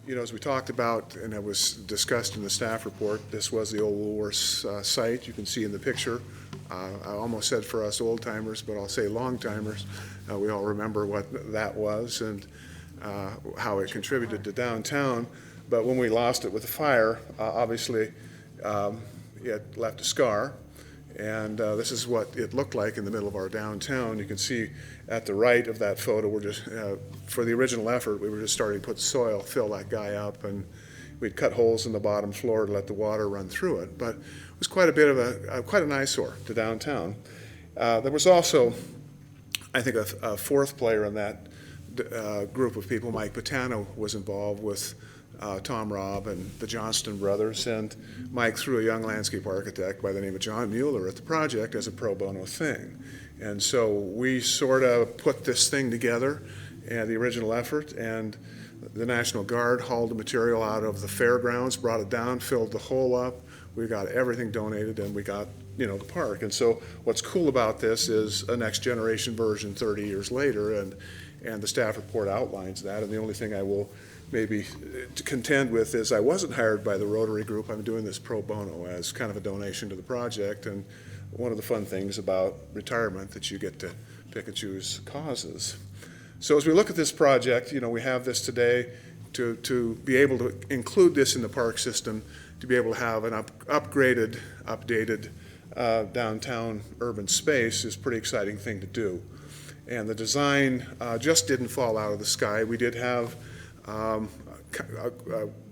as we talked about, and it was discussed in the staff report, this was the old Woolworths site. You can see in the picture. I almost said for us old timers, but I'll say long timers. We all remember what that was and how it contributed to downtown. But when we lost it with the fire, obviously it left a scar. And this is what it looked like in the middle of our downtown. You can see at the right of that photo, we're just, for the original effort, we were just starting to put soil, fill that guy up, and we'd cut holes in the bottom floor to let the water run through it. But it was quite a bit of quite an eyesore to downtown. There was also, I think, a fourth player in that group of people. Mike Patano was involved with Tom Robb and the Johnston brothers, and Mike threw a young landscape architect by the name of John Mueller at the project as a pro bono thing. And so we sort of put this thing together, and the original effort, and the National Guard hauled the material out of the fairgrounds, brought it down, filled the hole up. We got everything donated, and we got the park. And so what's cool about this is a next generation version 30 years later, and the staff report outlines that. And the only thing I will maybe to contend with is I wasn't hired by the Rotary Group. I'm doing this pro bono as kind of a donation to the project. And one of the fun things about retirement that you get to pick and choose causes. So as we look at this project, we have this today to be able to include this in the park system, to be able to have an upgraded, updated downtown urban space is a pretty exciting thing to do. And the design just didn't fall out of the sky. We did have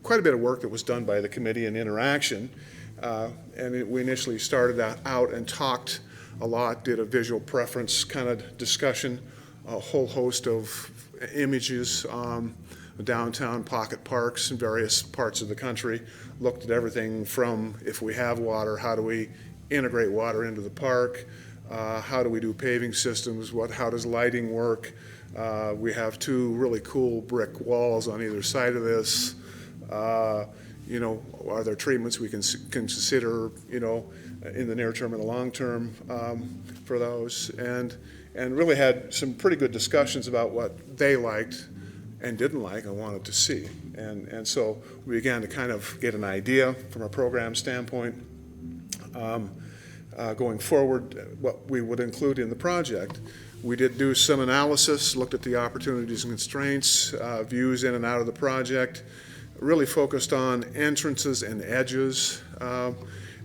quite a bit of work that was done by the committee in interaction. We initially started out and talked a lot, did a visual preference kind of discussion, a whole host of images, downtown pocket parks in various parts of the country, looked at everything from if we have water, how do we integrate water into the park, how do we do paving systems, how does lighting work. We have two really cool brick walls on either side of this. Are there treatments we can consider, in the near term and the long term for those? And really had some pretty good discussions about what they liked and didn't like and wanted to see. And so we began to kind of get an idea from a program standpoint going forward what we would include in the project. We did do some analysis, looked at the opportunities and constraints, views in and out of the project, really focused on entrances and edges, and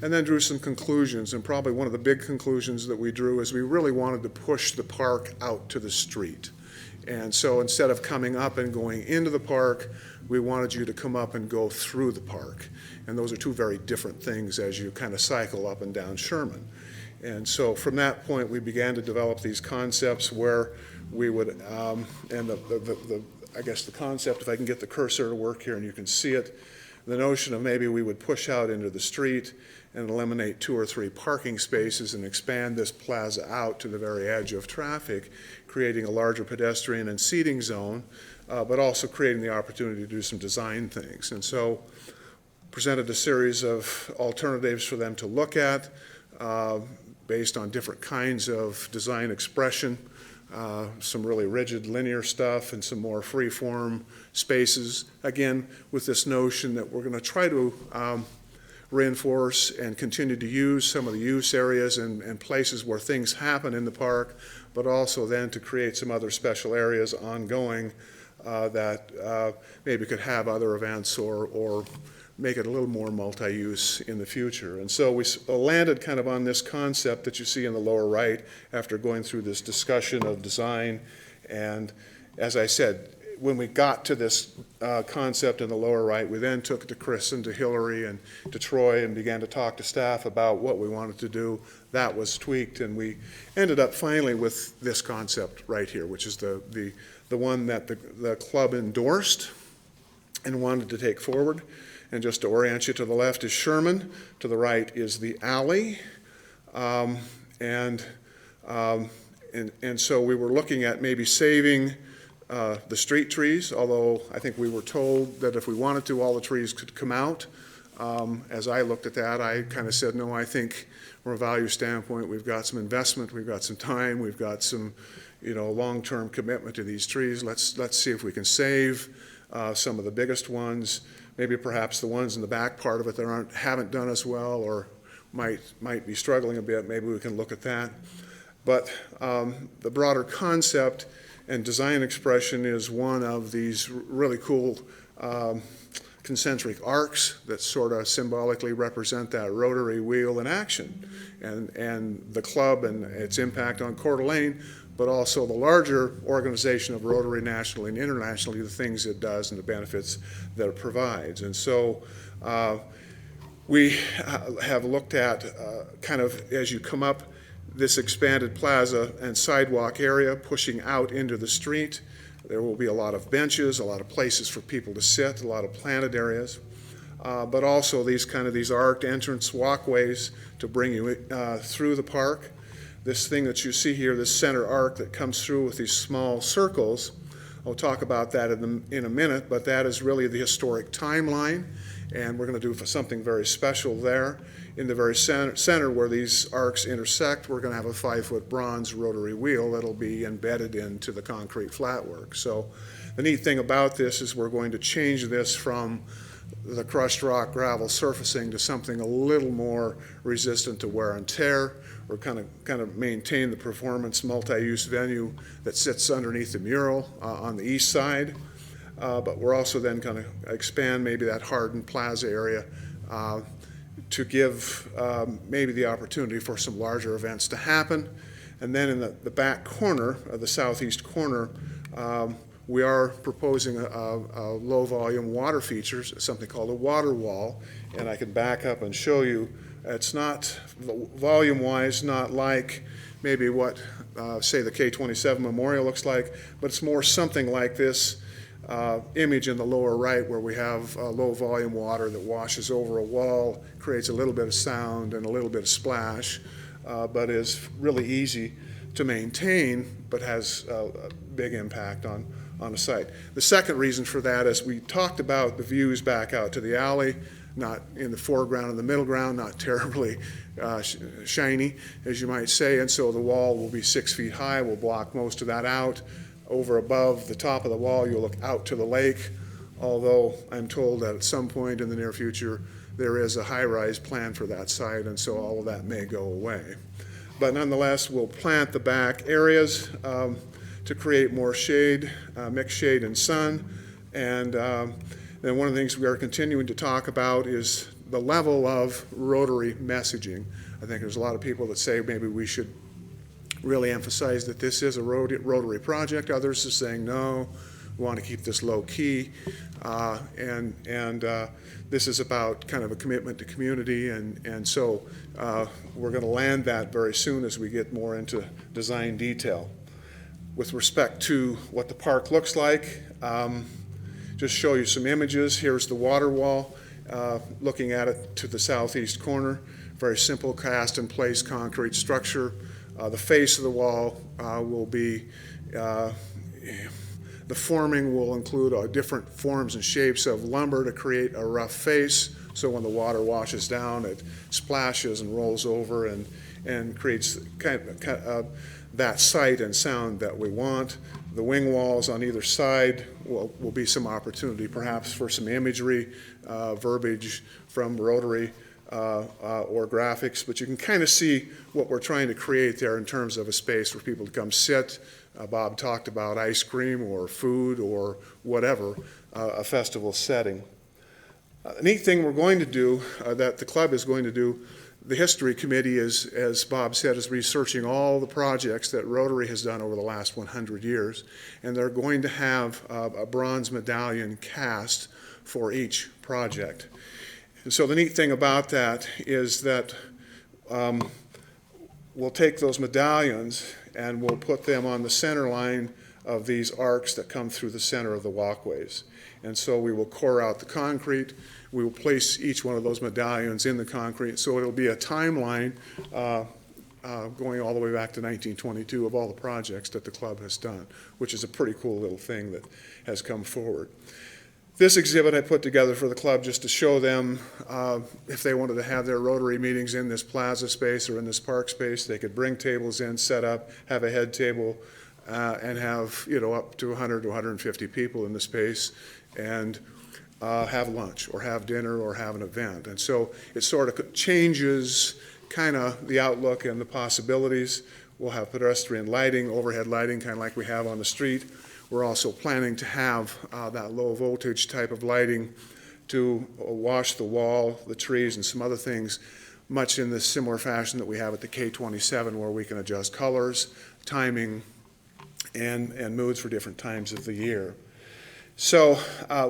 then drew some conclusions. And probably one of the big conclusions that we drew is we really wanted to push the park out to the street. And so instead of coming up and going into the park, we wanted you to come up and go through the park. And those are two very different things as you kind of cycle up and down Sherman. And so from that point, we began to develop these concepts where we would, I guess the concept, if I can get the cursor to work here and you can see it, the notion of maybe we would push out into the street and eliminate 2 or 3 parking spaces and expand this plaza out to the very edge of traffic, creating a larger pedestrian and seating zone, but also creating the opportunity to do some design things. And so presented a series of alternatives for them to look at based on different kinds of design expression, some really rigid linear stuff and some more free-form spaces. Again, with this notion that we're going to try to reinforce and continue to use some of the use areas and places where things happen in the park, but also then to create some other special areas ongoing that maybe could have other events or make it a little more multi-use in the future. And so we landed kind of on this concept that you see in the lower right after going through this discussion of design. And as I said, when we got to this concept in the lower right, we then took it to Chris and to Hillary and to Troy and began to talk to staff about what we wanted to do. That was tweaked, and we ended up finally with this concept right here, which is the one that the club endorsed and wanted to take forward. And just to orient you, to the left is Sherman, to the right is the alley. And so we were looking at maybe saving the street trees, although I think we were told that if we wanted to, all the trees could come out. As I looked at that, I kind of said, no, I think from a value standpoint, we've got some investment, we've got some time, we've got some long-term commitment to these trees. Let's see if we can save some of the biggest ones, maybe perhaps the ones in the back part of it that haven't done as well or might be struggling a bit. Maybe we can look at that. But the broader concept and design expression is one of these really cool concentric arcs that sort of symbolically represent that rotary wheel in action, and the club and its impact on Coeur d'Alene, but also the larger organization of Rotary nationally and internationally, the things it does and the benefits that it provides. And so we have looked at kind of as you come up this expanded plaza and sidewalk area pushing out into the street. There will be a lot of benches, a lot of places for people to sit, a lot of planted areas, but also these arced entrance walkways to bring you through the park. This thing that you see here, this center arc that comes through with these small circles, I'll talk about that in a minute, but that is really the historic timeline, and we're going to do something very special there. In the very center where these arcs intersect, we're going to have a 5-foot bronze rotary wheel that'll be embedded into the concrete flatwork. So the neat thing about this is we're going to change this from the crushed rock gravel surfacing to something a little more resistant to wear and tear. We're kind of maintain the performance multi-use venue that sits underneath the mural on the east side, but we're also then going to expand maybe that hardened plaza area to give maybe the opportunity for some larger events to happen. And then in the back corner, the southeast corner, we are proposing a low volume water feature, something called a water wall, and I can back up and show you. It's not, volume-wise, not like maybe what, say, the K-27 Memorial looks like, but it's more something like this image in the lower right where we have low volume water that washes over a wall, creates a little bit of sound and a little bit of splash, but is really easy to maintain, but has a big impact on the site. The second reason for that is we talked about the views back out to the alley, not in the foreground and the middle ground, not terribly shiny, as you might say, and so the wall will be 6 feet high. We'll block most of that out. Over above the top of the wall, you'll look out to the lake, although I'm told that at some point in the near future, there is a high-rise plan for that site, and so all of that may go away. But nonetheless, we'll plant the back areas to create more shade, mixed shade and sun, and then one of the things we are continuing to talk about is the level of Rotary messaging. I think there's a lot of people that say maybe we should really emphasize that this is a Rotary project. Others are saying no, we want to keep this low key, and this is about kind of a commitment to community, and so we're going to land that very soon as we get more into design detail. With respect to what the park looks like, just show you some images. Here's the water wall, looking at it to the southeast corner. Very simple cast in place concrete structure. The face of the wall will be, the forming will include different forms and shapes of lumber to create a rough face, so when the water washes down it splashes and rolls over and creates kind of that sight and sound that we want. The wing walls on either side will be some opportunity perhaps for some imagery, verbiage from Rotary, or graphics, but you can kind of see what we're trying to create there in terms of a space for people to come sit. Bob talked about ice cream or food or whatever, a festival setting. A neat thing we're going to do, that the club is going to do, the history committee is, as Bob said, is researching all the projects that Rotary has done over the last 100 years, and they're going to have a bronze medallion cast for each project. And so the neat thing about that is that we'll take those medallions and we'll put them on the center line of these arcs that come through the center of the walkways. And so we will core out the concrete. We will place each one of those medallions in the concrete. So it'll be a timeline going all the way back to 1922 of all the projects that the club has done, which is a pretty cool little thing that has come forward. This exhibit I put together for the club just to show them if they wanted to have their Rotary meetings in this plaza space or in this park space, they could bring tables in, set up, have a head table, and have, up to 100 to 150 people in the space, and have lunch or have dinner or have an event. And so it sort of changes kind of the outlook and the possibilities. We'll have pedestrian lighting, overhead lighting, kind of like we have on the street. We're also planning to have that low voltage type of lighting to wash the wall, the trees, and some other things, much in the similar fashion that we have at the K27, where we can adjust colors, timing, and moods for different times of the year. So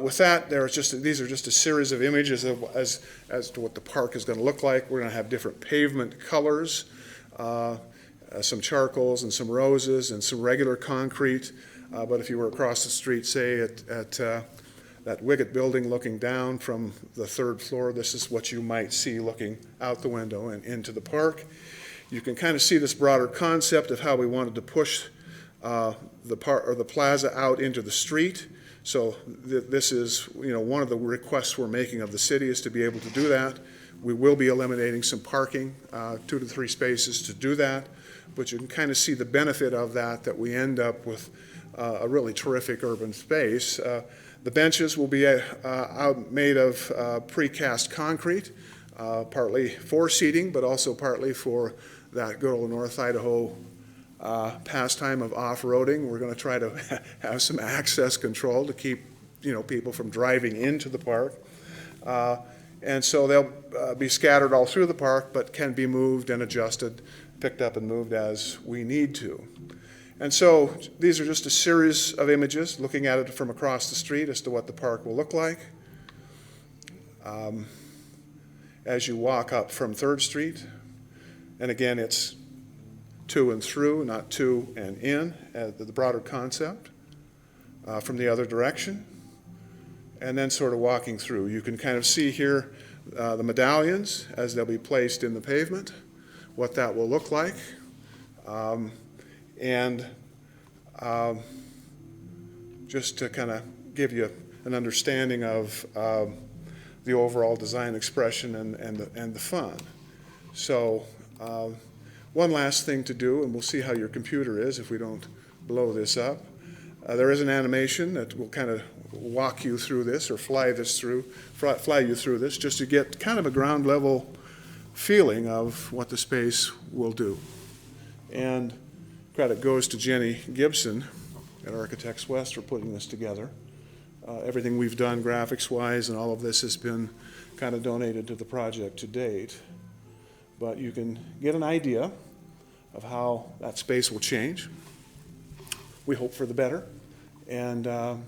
with that, these are just a series of images as to what the park is going to look like. We're going to have different pavement colors, some charcoals and some roses and some regular concrete. But if you were across the street, say at that Wiggett building looking down from the 3rd floor, this is what you might see looking out the window and into the park. You can kind of see this broader concept of how we wanted to push the plaza out into the street. So this is, one of the requests we're making of the city is to be able to do that. We will be eliminating some parking, 2 to 3 spaces to do that, but you can kind of see the benefit of that we end up with a really terrific urban space. The benches will be made of precast concrete, partly for seating, but also partly for that good old North Idaho pastime of off-roading. We're going to try to have some access control to keep people from driving into the park. And so they'll be scattered all through the park, but can be moved and adjusted, picked up and moved as we need to. And so these are just a series of images looking at it from across the street as to what the park will look like. As you walk up from 3rd Street, and again, it's to and through, not to and in, the broader concept, from the other direction, and then sort of walking through. You can kind of see here the medallions as they'll be placed in the pavement, what that will look like. And just to kind of give you an understanding of the overall design expression and the fun. So one last thing to do, and we'll see how your computer is if we don't blow this up. There is an animation that will kind of walk you through this or fly you through this just to get kind of a ground level feeling of what the space will do. And credit goes to Jenny Gibson at Architects West for putting this together. Everything we've done graphics-wise and all of this has been kind of donated to the project to date. But you can get an idea of how that space will change. We hope for the better. And the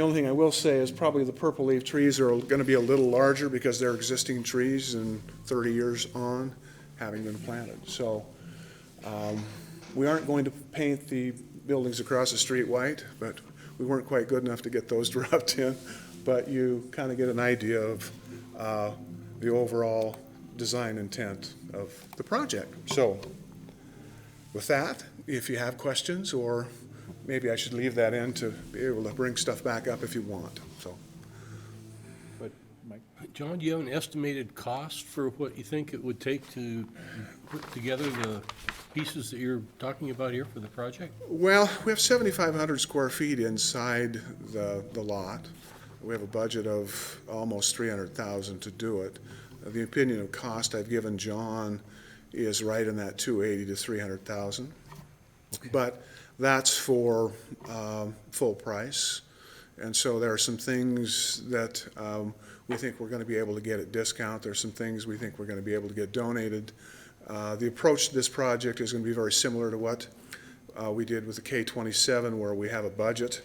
only thing I will say is probably the purple leaf trees are going to be a little larger because they're existing trees and 30 years on having been planted. So we aren't going to paint the buildings across the street white, but we weren't quite good enough to get those dropped in. But you kind of get an idea of the overall design intent of the project. So with that, if you have questions, or maybe I should leave that in to be able to bring stuff back up if you want. So, but Mike. John, do you have an estimated cost for what you think it would take to put together the pieces that you're talking about here for the project? Well, we have 7,500 square feet inside the lot. We have a budget of almost $300,000 to do it. The opinion of cost I've given John is right in that $280,000 to $300,000. Okay. But that's for full price. And so there are some things that we think we're going to be able to get at discount. There's some things we think we're going to be able to get donated. The approach to this project is going to be very similar to what we did with the K27, where we have a budget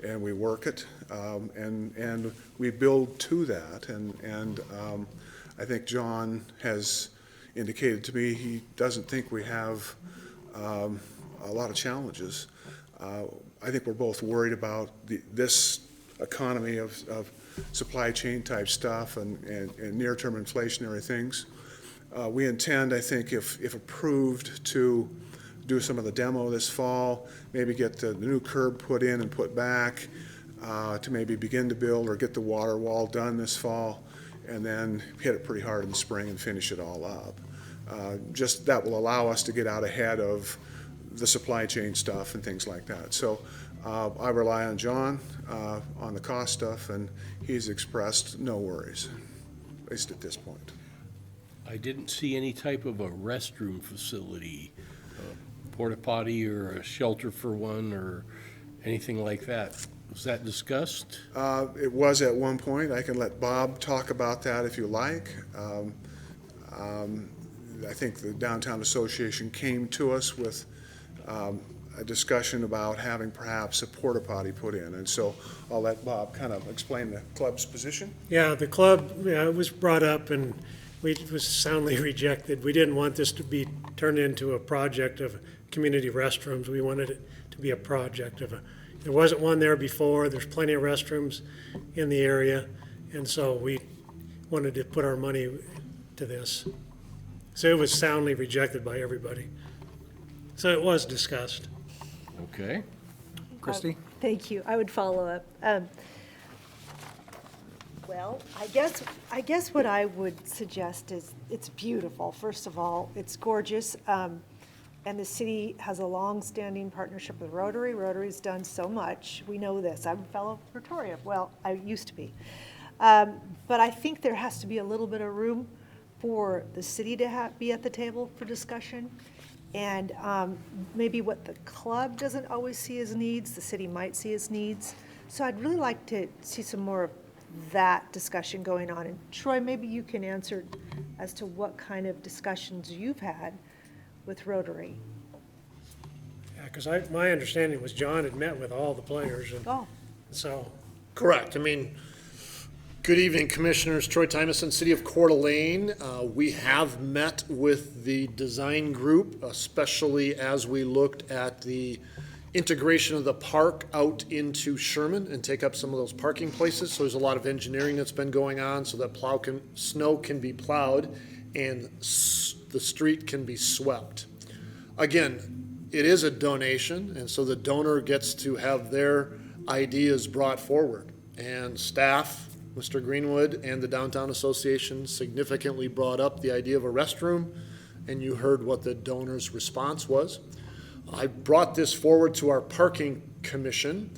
and we work it, and we build to that. And I think John has indicated to me he doesn't think we have a lot of challenges. I think we're both worried about this economy of supply chain type stuff and near-term inflationary things. We intend, I think, if approved, to do some of the demo this fall, maybe get the new curb put in and put back, to maybe begin to build or get the water wall done this fall, and then hit it pretty hard in the spring and finish it all up. Just that will allow us to get out ahead of the supply chain stuff and things like that. So I rely on John on the cost stuff, and he's expressed no worries, at least at this point. I didn't see any type of a restroom facility, a porta potty or a shelter for one or anything like that. Was that discussed? It was at one point. I can let Bob talk about that if you like. I think the Downtown Association came to us with a discussion about having perhaps a porta potty put in, and so I'll let Bob kind of explain the club's position. Yeah, the club, it was brought up and it was soundly rejected. We didn't want this to be turned into a project of community restrooms. We wanted it to be a project of there wasn't one there before. There's plenty of restrooms in the area, and so we wanted to put our money to this. So it was soundly rejected by everybody. So it was discussed. Okay. Christie? Thank you. I would follow up. Well, I guess what I would suggest is it's beautiful. First of all, it's gorgeous. And the city has a long-standing partnership with Rotary. Rotary's done so much. We know this. I'm a fellow Rotarian. Well, I used to be. But I think there has to be a little bit of room for the city to be at the table for discussion. And maybe what the club doesn't always see as needs, the city might see as needs. So I'd really like to see some more of that discussion going on. And Troy, maybe you can answer as to what kind of discussions you've had with Rotary. Yeah, because my understanding was John had met with all the players, and Oh, so, Correct. I mean, good evening, Commissioners. Troy Tymason, City of Coeur d'Alene. We have met with the design group, especially as we looked at the integration of the park out into Sherman and take up some of those parking places. So there's a lot of engineering that's been going on so that snow can be plowed and the street can be swept. Again, it is a donation, and so the donor gets to have their ideas brought forward. And staff, Mr. Greenwood, and the Downtown Association significantly brought up the idea of a restroom, and you heard what the donor's response was. I brought this forward to our parking commission,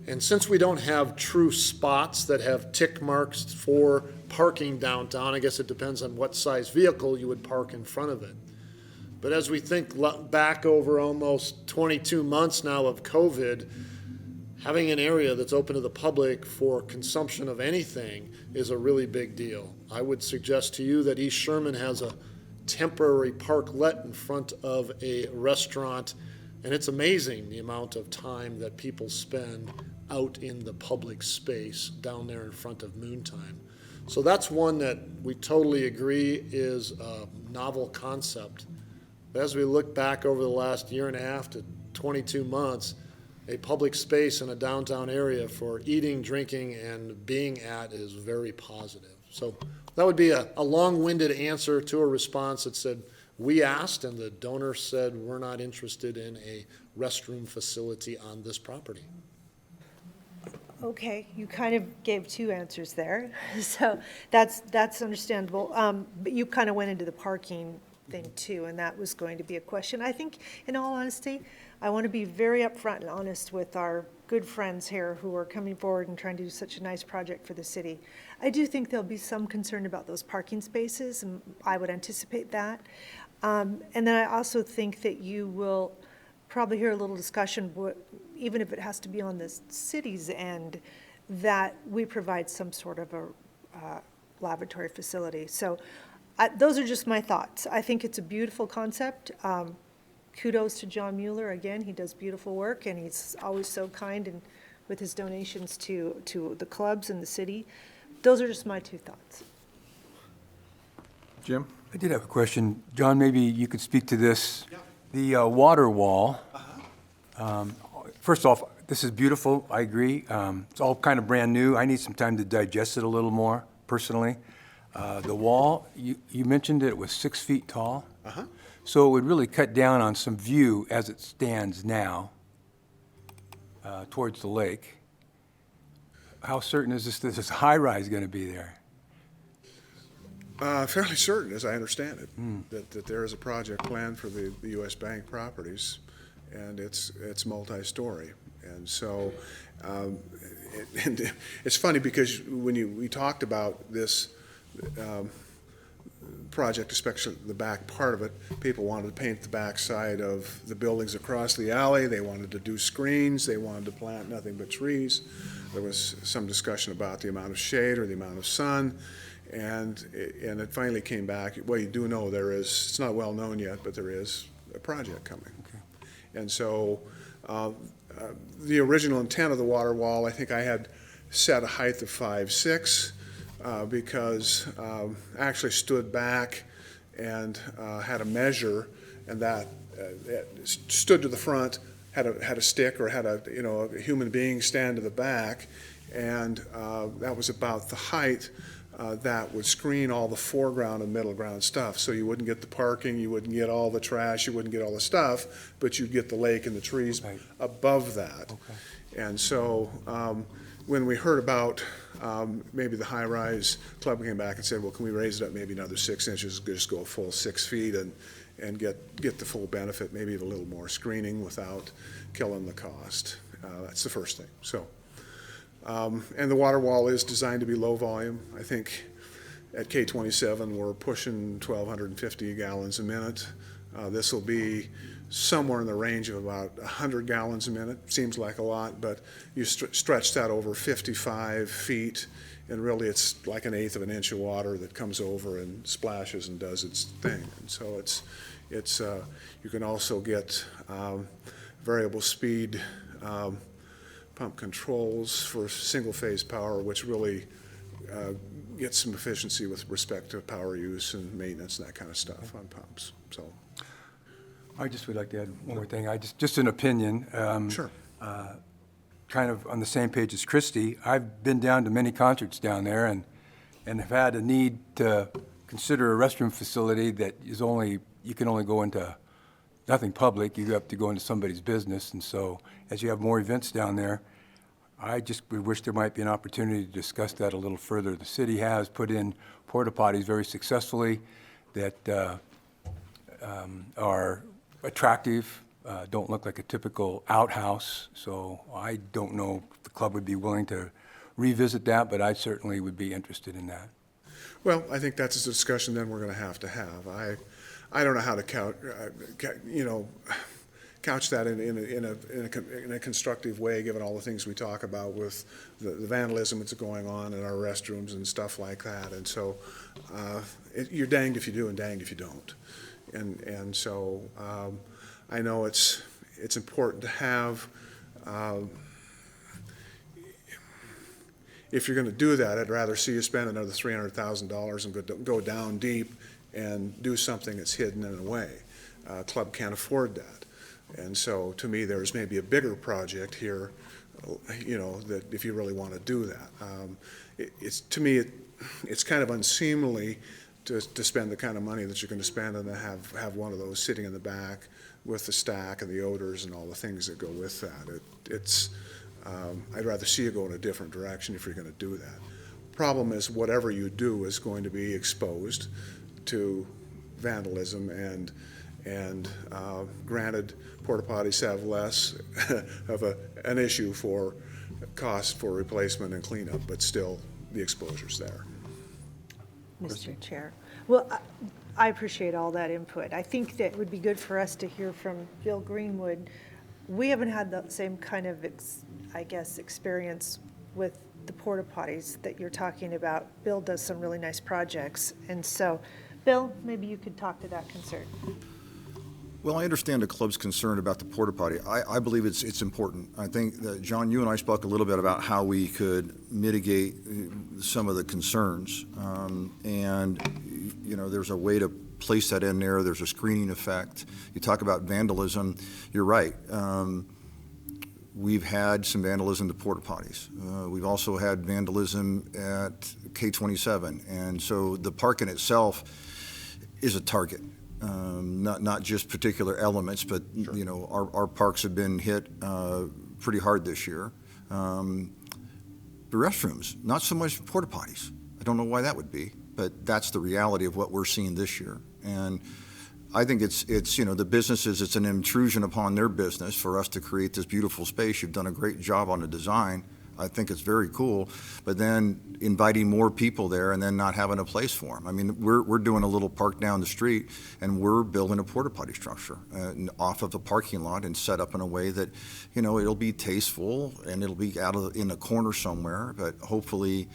and since we don't have true spots that have tick marks for parking downtown, I guess it depends on what size vehicle you would park in front of it. But as we think back over almost 22 months now of COVID, having an area that's open to the public for consumption of anything is a really big deal. I would suggest to you that East Sherman has a temporary parklet in front of a restaurant, and it's amazing the amount of time that people spend out in the public space down there in front of Moontime. So that's one that we totally agree is a novel concept. But as we look back over the last year and a half to 22 months, a public space in a downtown area for eating, drinking, and being at is very positive. So that would be a long-winded answer to a response that said, we asked, and the donor said, we're not interested in a restroom facility on this property. okay, you kind of gave two answers there, so that's understandable. But you kind of went into the parking thing too, and that was going to be a question. I think, in all honesty, I want to be very upfront and honest with our good friends here who are coming forward and trying to do such a nice project for the city. I do think there'll be some concern about those parking spaces, and I would anticipate that. And then I also think that you will probably hear a little discussion, even if it has to be on the city's end, that we provide some sort of a laboratory facility. So those are just my thoughts. I think it's a beautiful concept. Kudos to John Mueller. Again, he does beautiful work, and he's always so kind and with his donations to the clubs and the city. Those are just my two thoughts. Jim? I did have a question. John, maybe you could speak to this. The water wall. First off, this is beautiful. I agree. It's all kind of brand new. I need some time to digest it a little more, personally. The wall, you mentioned that it was 6 feet tall. So it would really cut down on some view as it stands now towards the lake. How certain is this high-rise going to be there? Fairly certain, as I understand it, that there is a project planned for the U.S. Bank properties, and it's multi-story. And so, and it's funny because when we talked about this project, especially the back part of it, people wanted to paint the back side of the buildings across the alley. They wanted to do screens. They wanted to plant nothing but trees. There was some discussion about the amount of shade or the amount of sun. And it finally came back, well, you do know there is, it's not well known yet, but there is a project coming. Okay. And so the original intent of the water wall, I think I had set a height of 5'6", because I actually stood back and had a measure, and that stood to the front, had a stick or had a human being stand to the back, and that was about the height that would screen all the foreground and middle ground stuff. So you wouldn't get the parking, you wouldn't get all the trash, you wouldn't get all the stuff, but you'd get the lake and the trees above that. Okay. And so when we heard about maybe the high-rise club came back and said, well, can we raise it up maybe another 6 inches, just go a full 6 feet and get the full benefit, maybe a little more screening without killing the cost. That's the first thing. So. And the water wall is designed to be low volume. I think at K27 we're pushing 1,250 gallons a minute. This will be somewhere in the range of about 100 gallons a minute. Seems like a lot, but you stretch that over 55 feet, and really it's like 1/8 of an inch of water that comes over and splashes and does its thing. And so it's you can also get variable speed pump controls for single-phase power, which really gets some efficiency with respect to power use and maintenance and that kind of stuff on pumps. So, I just would like to add one more thing. Just an opinion. Sure. Kind of on the same page as Christie. I've been down to many concerts down there and have had a need to consider a restroom facility that is you can only go into nothing public. You have to go into somebody's business. And so as you have more events down there, I just would wish there might be an opportunity to discuss that a little further. The city has put in porta potties very successfully that are attractive, don't look like a typical outhouse. So I don't know if the club would be willing to revisit that, but I certainly would be interested in that. Well, I think that's a discussion then we're going to have. I don't know how to couch that in a constructive way, given all the things we talk about with the vandalism that's going on in our restrooms and stuff like that. And so you're danged if you do and danged if you don't. And so I know it's important to have. If you're going to do that, I'd rather see you spend another $300,000 and go down deep and do something that's hidden in a way. Club can't afford that. And so to me, there's maybe a bigger project here, that if you really want to do that. To me, it's kind of unseemly to spend the kind of money that you're going to spend and to have one of those sitting in the back with the stack and the odors and all the things that go with that. I'd rather see you go in a different direction if you're going to do that. Problem is, whatever you do is going to be exposed to vandalism, and granted, porta potties have less of an issue for cost for replacement and cleanup, but still the exposure's there. Mr. Chair. Well, I appreciate all that input. I think that it would be good for us to hear from Bill Greenwood. We haven't had the same kind of, experience with the porta potties that you're talking about. Bill does some really nice projects. And so, Bill, maybe you could talk to that concern. Well, I understand the club's concern about the porta potty. I believe it's important. I think that, John, you and I spoke a little bit about how we could mitigate some of the concerns. There's a way to place that in there. There's a screening effect. You talk about vandalism. You're right. We've had some vandalism to porta potties. We've also had vandalism at K27. And so the park in itself is a target. Not just particular elements, but sure. Our parks have been hit pretty hard this year. The restrooms, not so much porta potties. I don't know why that would be. but that's the reality of what we're seeing this year. And I think it's the businesses, it's an intrusion upon their business for us to create this beautiful space. You've done a great job on the design. I think it's very cool, but then inviting more people there and then not having a place for them. I mean, we're doing a little park down the street, and we're building a porta potty structure off of the parking lot and set up in a way that, it'll be tasteful and it'll be in a corner somewhere, but hopefully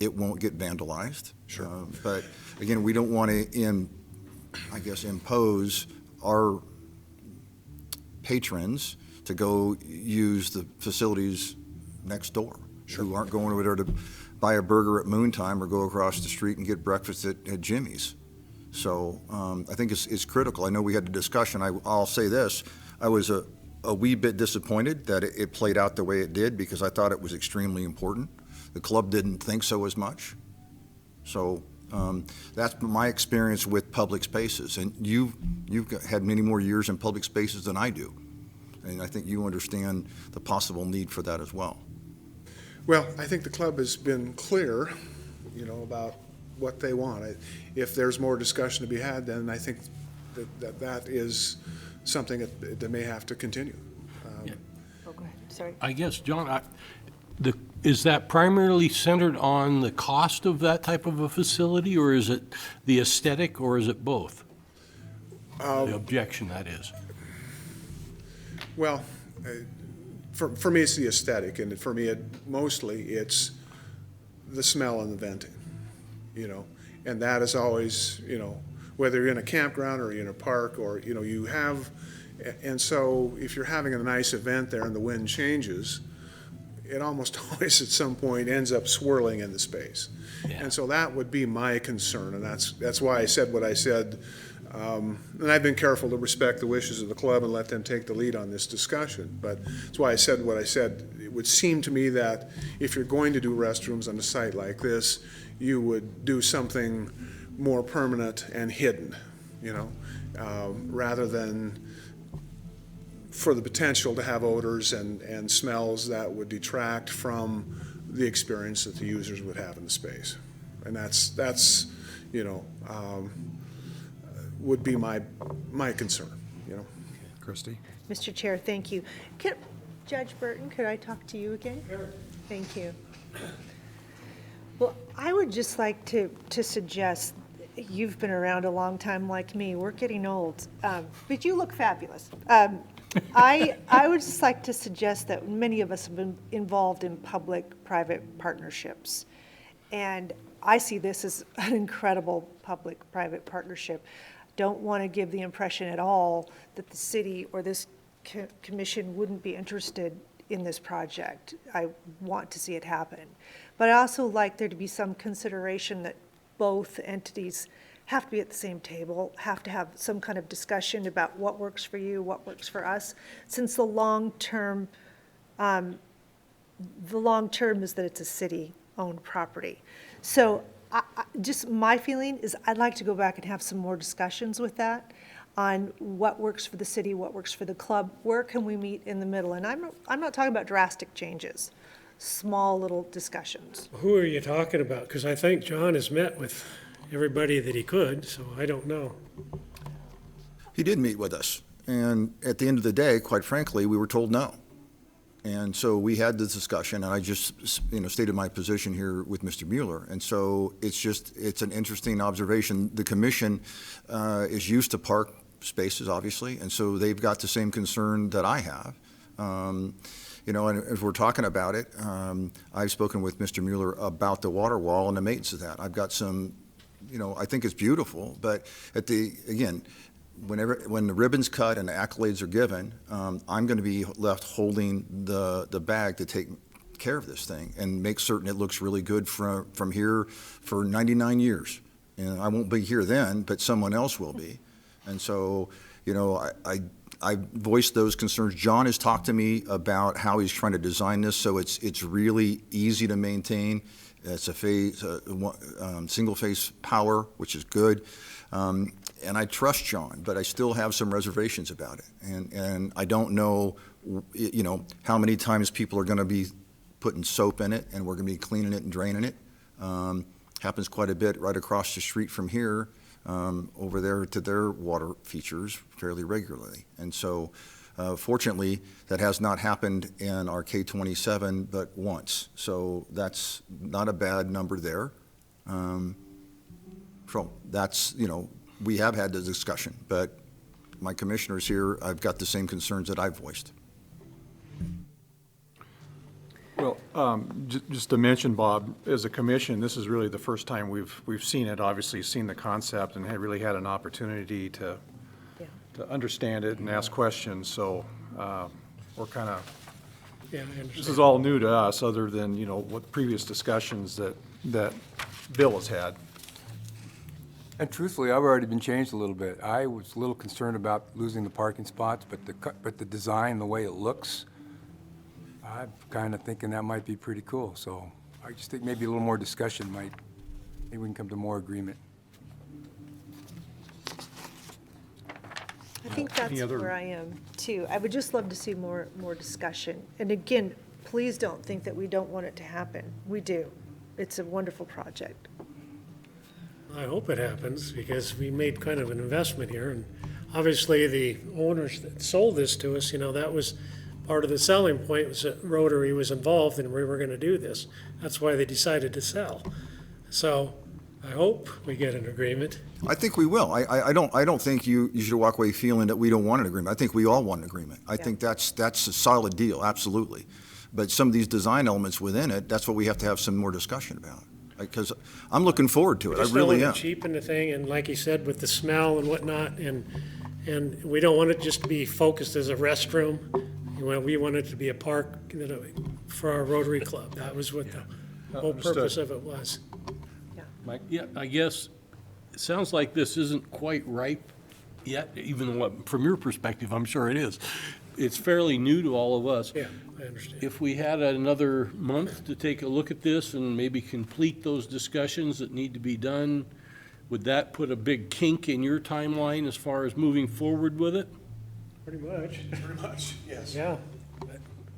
it won't get vandalized. Sure. But again, we don't want to impose our patrons to go use the facilities next door, who aren't going over there to buy a burger at Moontime or go across the street and get breakfast at Jimmy's. So I think it's critical. I know we had a discussion. I'll say this. I was a wee bit disappointed that it played out the way it did, because I thought it was extremely important. The club didn't think so as much. So that's my experience with public spaces. And you've had many more years in public spaces than I do. And I think you understand the possible need for that as well. Well, I think the club has been clear, about what they want. If there's more discussion to be had, then I think that is something that may have to continue. Oh, go ahead, sorry. I guess, John, is that primarily centered on the cost of that type of a facility, or is it the aesthetic, or is it both? The objection, that is. Well, for me, it's the aesthetic, and for me, mostly it's the smell and the venting, and that is always, whether you're in a campground or you're in a park or, you have, and so if you're having a nice event there and the wind changes, it almost always at some point ends up swirling in the space. Yeah. And so that would be my concern, and that's why I said what I said. And I've been careful to respect the wishes of the club and let them take the lead on this discussion. But that's why I said what I said. It would seem to me that if you're going to do restrooms on a site like this, you would do something more permanent and hidden, rather than for the potential to have odors and smells that would detract from the experience that the users would have in the space. And that's would be my concern, Christie? Mr. Chair, thank you. Judge Burton, could I talk to you again? Sure. Thank you. Well, I would just like to suggest, you've been around a long time like me, we're getting old, but you look fabulous. I would just like to suggest that many of us have been involved in public-private partnerships. And I see this as an incredible public-private partnership. Don't want to give the impression at all that the city or this commission wouldn't be interested in this project. I want to see it happen. But I also like there to be some consideration that both entities have to be at the same table, have to have some kind of discussion about what works for you, what works for us, since the long term is that it's a city-owned property. So just my feeling is I'd like to go back and have some more discussions with that on what works for the city, what works for the club, where can we meet in the middle? And I'm not talking about drastic changes, small little discussions. Who are you talking about? Because I think John has met with everybody that he could, so I don't know. He did meet with us, and at the end of the day, quite frankly, we were told no. And so we had this discussion, and I just, stated my position here with Mr. Mueller. And so it's an interesting observation. The commission is used to park spaces, obviously, and so they've got the same concern that I have. And if we're talking about it, I've spoken with Mr. Mueller about the water wall and the maintenance of that. I've got some, I think it's beautiful, but when the ribbon's cut and the accolades are given, I'm going to be left holding the bag to take care of this thing and make certain it looks really good from here for 99 years. And I won't be here then, but someone else will be. And so, I voiced those concerns. John has talked to me about how he's trying to design this so it's really easy to maintain. It's a single-phase power, which is good. And I trust John, but I still have some reservations about it. And I don't know, how many times people are going to be putting soap in it and we're going to be cleaning it and draining it. Happens quite a bit right across the street from here, over there to their water features fairly regularly. And so, fortunately, that has not happened in our K-27 but once. So that's not a bad number there. So that's, we have had the discussion, but my commissioners here, I've got the same concerns that I've voiced. Well, just to mention, Bob, as a commission, this is really the first time we've seen it, obviously seen the concept and had really had an opportunity to understand it and ask questions. So we're kind of, Yeah, I this understand. is all new to us, other than, what previous discussions that Bill has had. And truthfully, I've already been changed a little bit. I was a little concerned about losing the parking spots, but the design, the way it looks, I'm kind of thinking that might be pretty cool. So I just think maybe a little more discussion maybe we can come to more agreement. I think that's other- where I am too. I would just love to see more discussion. And again, please don't think that we don't want it to happen. We do. It's a wonderful project. I hope it happens, because we made kind of an investment here, and obviously the owners that sold this to us, that was part of the selling point, was that Rotary was involved and we were gonna do this. That's why they decided to sell. So I hope we get an agreement. I think we will. I don't think you should walk away feeling that we don't want an agreement. I think we all want an agreement. I think that's a solid deal, absolutely. But some of these design elements within it, that's what we have to have some more discussion about. Because I'm looking forward to it, I Just don't really want am. to cheapen the thing, and like you said, with the smell and whatnot, and we don't want it just to be focused as a restroom. We want it to be a park, for our Rotary Club. That was what the whole Understood. purpose of it was. Yeah, I guess, it sounds like this isn't quite ripe yet, even though, from your perspective, I'm sure it is. It's fairly new to all of us. Yeah, I understand. If we had another month to take a look at this and maybe complete those discussions that need to be done, would that put a big kink in your timeline as far as moving forward with it? Pretty much, Pretty much, yes. yeah.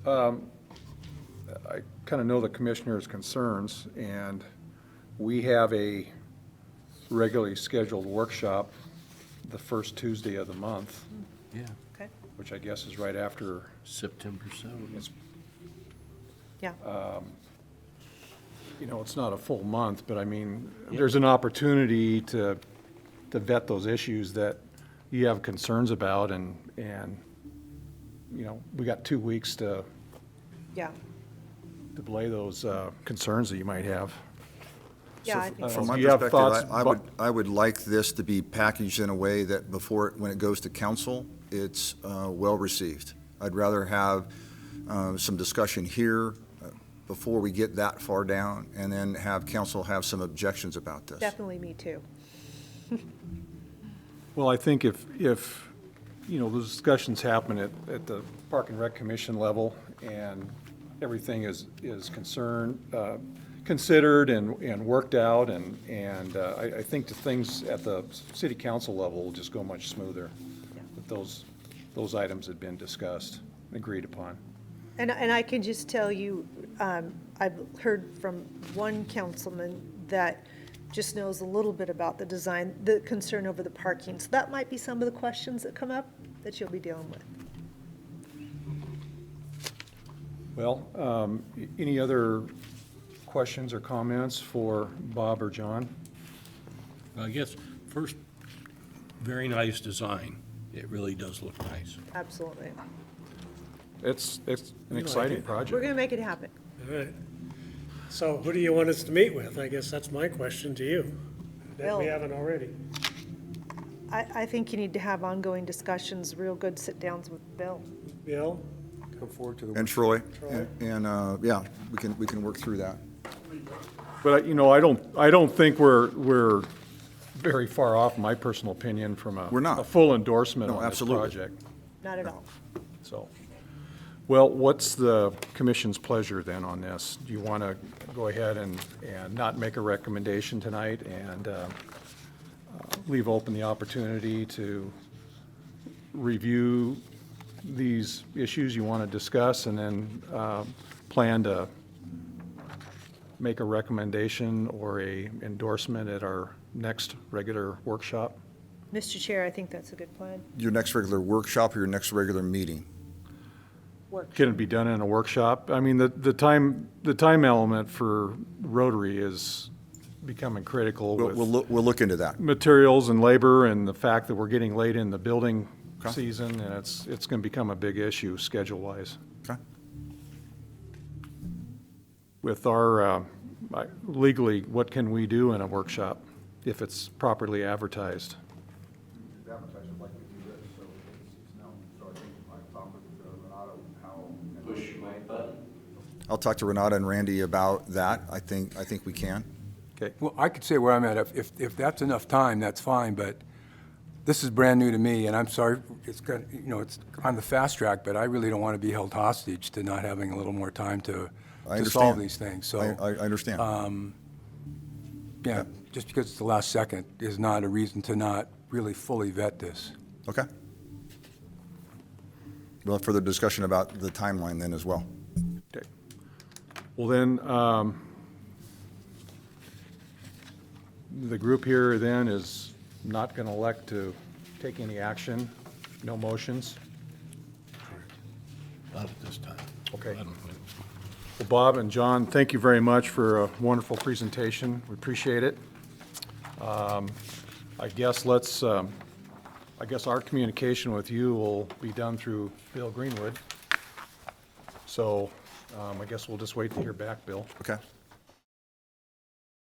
I kind of know the commissioner's concerns, and we have a regularly scheduled workshop the first Tuesday of the month, Yeah. Okay? which I guess is right after. September 7th. Yeah. It's not a full month, but I mean, there's an opportunity to vet those issues that you have concerns about, and we got 2 weeks to Yeah. belay those concerns that you might have. Yeah, I think From Do my you have thoughts, perspective, I would like this to be packaged in a way that when it goes to council, it's well-received. I'd rather have some discussion here before we get that far down, and then have council have some objections about this. definitely me too. Well, I think if those discussions happen at the Park and Rec Commission level, and everything is considered and worked out, and I think the things at the city council level will just go much smoother. If those items had been discussed, agreed upon. And I can just tell you, I've heard from one councilman that just knows a little bit about the design, the concern over the parking. So that might be some of the questions that come up that you'll be dealing with. Well, any other questions or comments for Bob or John? I guess, first, very nice design. It really does look nice. Absolutely. It's an exciting We're project. going to make it happen. All right. So who do you want us to meet with? I guess that's my question to you, that we Bill. haven't already. I think you need to have ongoing discussions, real good sit-downs with Bill. Bill? Come forward to the. And Troy, Troy. and, yeah, we can work through that. But, I don't think we're very far off, in my personal opinion, from We're not. a full endorsement No, on this absolutely. project. Not at all. So, well, what's the commission's pleasure then on this? Do you want to go ahead and not make a recommendation tonight and leave open the opportunity to review these issues you want to discuss, and then plan to make a recommendation or a endorsement at our next regular workshop? Mr. Chair, I think that's a good plan. Your next regular workshop or your next regular meeting? Can it be done in a workshop? I mean, the time element for Rotary is becoming critical with We'll look into that. materials and labor and the fact that we're getting late in the building season, and it's going to become a big issue schedule-wise. Okay. With our, legally, what can we do in a workshop if it's properly advertised? I'll talk to Renata and Randy about that. I think we can. Okay, Well, I could say where I'm at. If that's enough time, that's fine, but this is brand new to me, and I'm sorry, it's got, it's on the fast track, but I really don't want to be held hostage to not having a little more time to I solve understand. these things. So, I understand. yeah, just because it's the last second is not a reason to not really fully vet this. Okay. We'll have further discussion about the timeline then as well. okay. Well, then, the group here then is not going to elect to take any action, no motions. Not at this time. Okay. I don't think. Well, Bob and John, thank you very much for a wonderful presentation. We appreciate it. I guess I guess our communication with you will be done through Bill Greenwood. So I guess we'll just wait to hear back, Bill. Okay.